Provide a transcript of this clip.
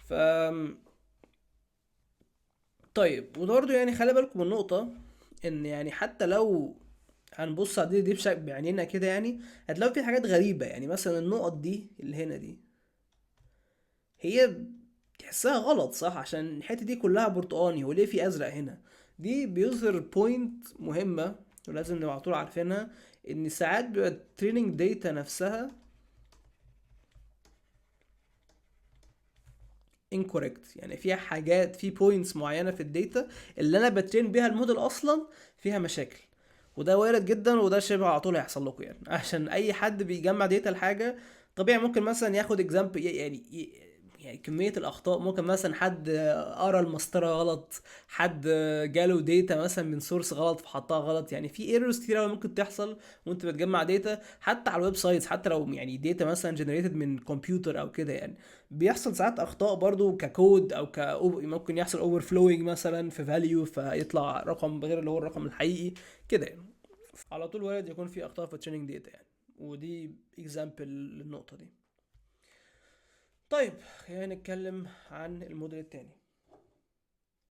ف طيب، وبرضه يعني خلي بالكم من نقطة، ان يعني حتى لو هنبص على دي بشكل بعينينا كده، يعني هتلاقوا في حاجات غريبة. يعني مثلا النقط دي اللي هنا دي، هي تحسها غلط صح؟ عشان الحتة دي كلها برتقاني، وليه في ازرق هنا؟ دي بيظهر بوينت مهمة ولازم نبقى على طول عارفينها، ان ساعات بيبقى التريننج داتا نفسها incorrect. يعني فيها حاجات، في بوينتس معينة في الداتا اللي انا بترين بيها الموديل اصلا فيها مشاكل. وده وارد جدا، وده شبه على طول هيحصل لكم يعني عشان اي حد بيجمع داتا لحاجه طبيعي ممكن مثلا ياخد اكزامبل، يعني كميه الاخطاء. ممكن مثلا حد قرا المسطره غلط، حد جاله داتا مثلا من سورس غلط فحطها غلط. يعني في ايرورز كتير قوي ممكن تحصل وانت بتجمع داتا حتى على الويب سايتس. حتى لو يعني داتا مثلا جنريتد من كمبيوتر او كده، يعني بيحصل ساعات اخطاء برضو ككود او ممكن يحصل اوفر فلوينج مثلا في فاليو فيطلع رقم غير اللي هو الرقم الحقيقي كده يعني. على طول وارد يكون في اخطاء في التريننج داتا يعني، ودي اكزامبل للنقطه دي. طيب خلينا نتكلم عن الموديل التاني.